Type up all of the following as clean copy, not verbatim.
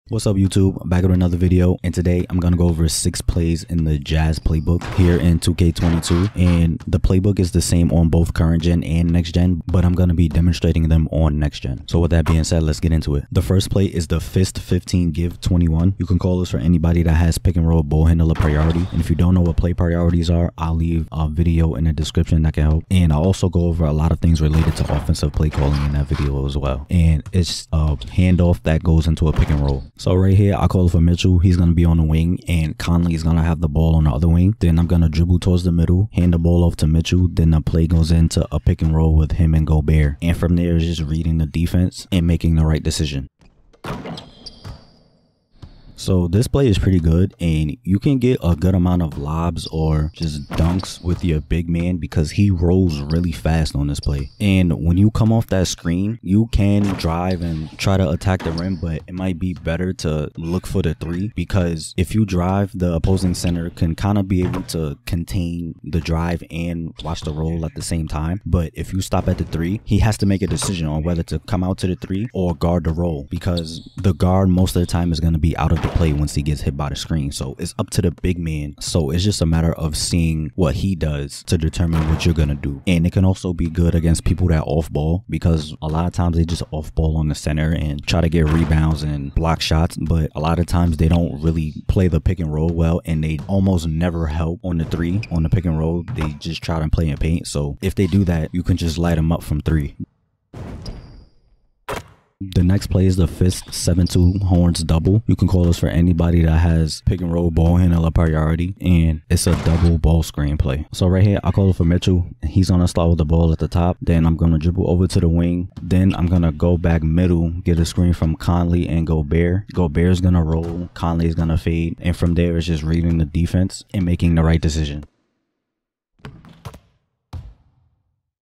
What's up YouTube, back with another video, and today I'm gonna go over 6 plays in the Jazz playbook here in 2K22, and the playbook is the same on both current gen and next gen, but I'm gonna be demonstrating them on next gen. So with that being said, let's get into it. The first play is the Fist 15 give 21. You can call this for anybody that has pick and roll ball handler priority, and if you don't know what play priorities are, I'll leave a video in the description that can help, and I'll also go over a lot of things related to offensive play calling in that video as well. And it's a handoff that goes into a pick and roll. So right here, I call it for Mitchell. He's going to be on the wing, and Conley is going to have the ball on the other wing. Then I'm going to dribble towards the middle, hand the ball off to Mitchell. Then the play goes into a pick and roll with him and Gobert. And from there, it's just reading the defense and making the right decision. So this play is pretty good, and you can get a good amount of lobs or just dunks with your big man because he rolls really fast on this play. And when you come off that screen, you can drive and try to attack the rim, but it might be better to look for the 3, because if you drive, the opposing center can kind of be able to contain the drive and watch the roll at the same time. But if you stop at the 3, he has to make a decision on whether to come out to the 3 or guard the roll, because the guard most of the time is going to be out of the play once he gets hit by the screen. So it's up to the big man. So it's just a matter of seeing what he does to determine what you're gonna do. And it can also be good against people that off ball, because a lot of times they just off ball on the center and try to get rebounds and block shots, but a lot of times they don't really play the pick and roll well, and they almost never help on the 3 on the pick and roll. They just try to play in paint. So if they do that, you can just light them up from 3. The next play is the Fist 7-2 Horns double. You can call this for anybody that has pick and roll ball handler priority, and it's a double ball screen play. So right here, I call it for Mitchell. He's gonna start with the ball at the top. Then I'm gonna dribble over to the wing. Then I'm gonna go back middle, get a screen from Conley and Gobert. Gobert's gonna roll, Conley's gonna fade, and from there it's just reading the defense and making the right decision.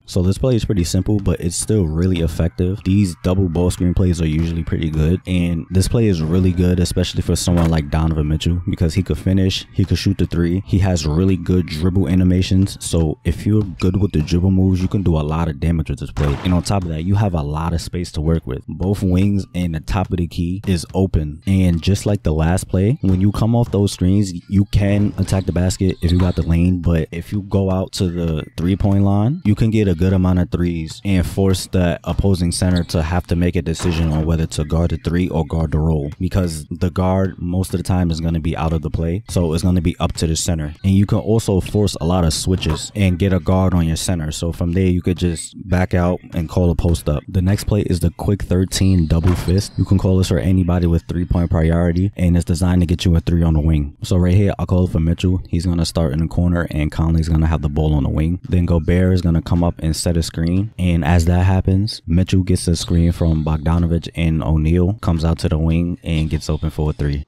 So this play is pretty simple, but it's still really effective. These double ball screen plays are usually pretty good, and this play is really good, especially for someone like Donovan Mitchell, because he could finish, he could shoot the 3, he has really good dribble animations. So if you're good with the dribble moves, you can do a lot of damage with this play. And on top of that, you have a lot of space to work with. Both wings and the top of the key is open, and just like the last play, when you come off those screens, you can attack the basket if you got the lane, but if you go out to the 3-point line, you can get a good amount of 3s and force the opposing center to have to make a decision on whether to guard the 3 or guard the roll, because the guard most of the time is going to be out of the play, so it's going to be up to the center. And you can also force a lot of switches and get a guard on your center, so from there you could just back out and call a post up. The next play is the quick 13 double fist. You can call this for anybody with 3-point priority, and it's designed to get you a 3 on the wing. So right here, I'll call it for Mitchell. He's going to start in the corner, and Conley's going to have the ball on the wing. Then Gobert is going to come up and set a screen, and as that happens, Mitchell gets a screen from Bogdanovich, and O'Neal comes out to the wing and gets open for a 3.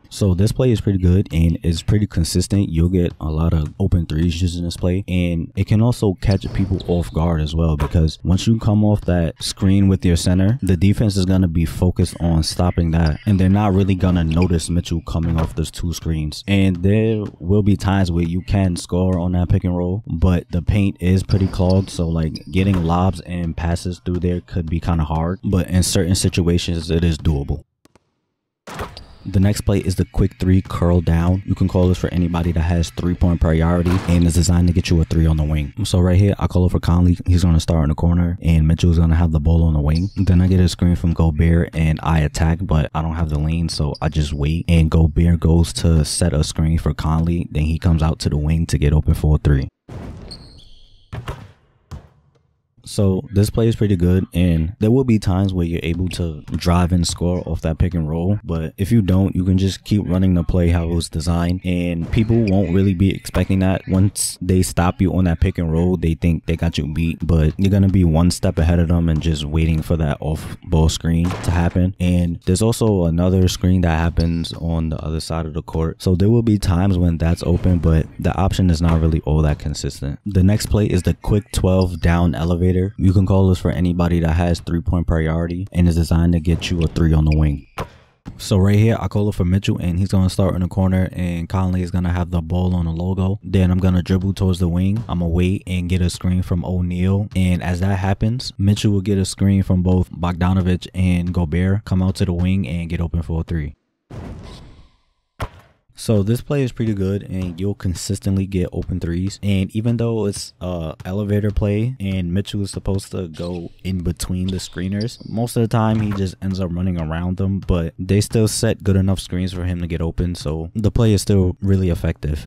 So this play is pretty good, and it's pretty consistent. You'll get a lot of open 3s using this play, and it can also catch people off guard as well, because once you come off that screen with your center, the defense is going to be focused on stopping that, and they're not really going to notice Mitchell coming off those 2 screens. And there will be times where you can score on that pick and roll, but the paint is pretty clogged, so like getting lobs and passes through there could be kind of hard, but in certain situations it is doable. The next play is the quick 3 curl down. You can call this for anybody that has 3-point priority, and it's designed to get you a 3 on the wing. So right here, I call it for Conley. He's going to start in the corner, and Mitchell's going to have the ball on the wing. Then I get a screen from Gobert, and I attack, but I don't have the lane, so I just wait. And Gobert goes to set a screen for Conley. Then he comes out to the wing to get open for a 3. So this play is pretty good, and there will be times where you're able to drive and score off that pick and roll, but if you don't, you can just keep running the play how it was designed, and people won't really be expecting that. Once they stop you on that pick and roll, they think they got you beat, but you're gonna be one step ahead of them and just waiting for that off ball screen to happen. And there's also another screen that happens on the other side of the court, so there will be times when that's open, but the option is not really all that consistent. The next play is the quick 12 down elevator. You can call this for anybody that has 3-point priority, and is designed to get you a 3 on the wing. So right here, I call it for Mitchell, and he's going to start in the corner, and Conley is going to have the ball on the logo. Then I'm going to dribble towards the wing. I'm going to wait and get a screen from O'Neal. And as that happens, Mitchell will get a screen from both Bogdanovic and Gobert, come out to the wing and get open for a 3. So this play is pretty good, and you'll consistently get open 3s. And even though it's elevator play and Mitchell is supposed to go in between the screeners, most of the time he just ends up running around them, but they still set good enough screens for him to get open, so the play is still really effective.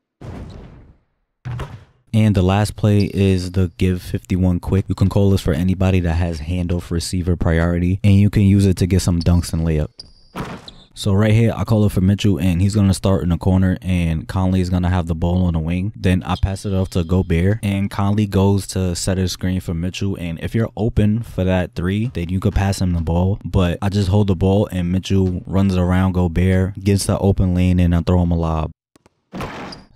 And the last play is the give 51 quick. You can call this for anybody that has handoff receiver priority, and you can use it to get some dunks and layup. So right here, I call it for Mitchell, and he's going to start in the corner, and Conley is going to have the ball on the wing. Then I pass it off to Gobert, and Conley goes to set a screen for Mitchell. And if you're open for that 3, then you could pass him the ball. But I just hold the ball, and Mitchell runs around Gobert, gets the open lane, and I throw him a lob.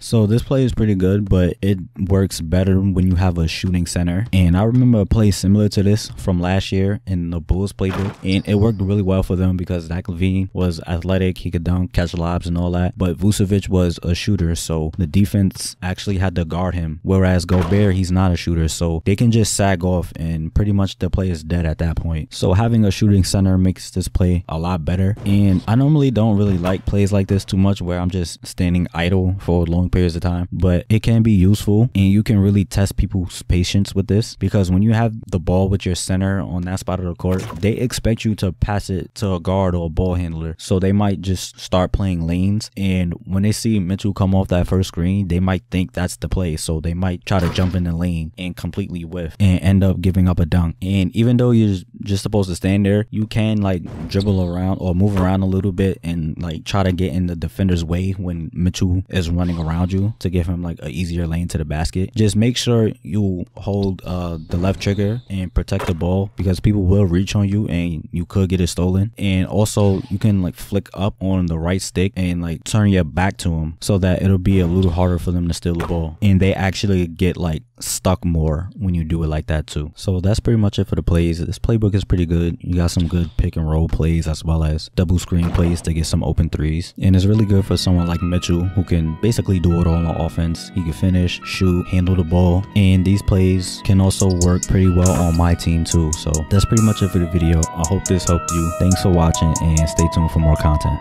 So this play is pretty good, but it works better when you have a shooting center. And I remember a play similar to this from last year in the Bulls playbook, and it worked really well for them because Zach LaVine was athletic, he could dunk, catch lobs and all that, but Vucevic was a shooter, so the defense actually had to guard him, whereas Gobert, he's not a shooter, so they can just sag off and pretty much the play is dead at that point. So having a shooting center makes this play a lot better. And I normally don't really like plays like this too much where I'm just standing idle for long periods of time, but it can be useful, and you can really test people's patience with this, because when you have the ball with your center on that spot of the court, they expect you to pass it to a guard or a ball handler, so they might just start playing lanes, and when they see Mitchell come off that first screen, they might think that's the play, so they might try to jump in the lane and completely whiff and end up giving up a dunk. And even though you're just supposed to stand there, you can like dribble around or move around a little bit and like try to get in the defender's way when Mitchell is running around you to give him like an easier lane to the basket. Just make sure you hold the left trigger and protect the ball, because people will reach on you and you could get it stolen. And also you can like flick up on the right stick and like turn your back to them so that it'll be a little harder for them to steal the ball, and they actually get like stuck more when you do it like that too. So that's pretty much it for the plays. This playbook is pretty good. You got some good pick and roll plays as well as double screen plays to get some open 3s, and it's really good for someone like Mitchell who can basically do it all on offense. He can finish, shoot, handle the ball, and these plays can also work pretty well on my team too. So that's pretty much it for the video. I hope this helped you. Thanks for watching, and stay tuned for more content.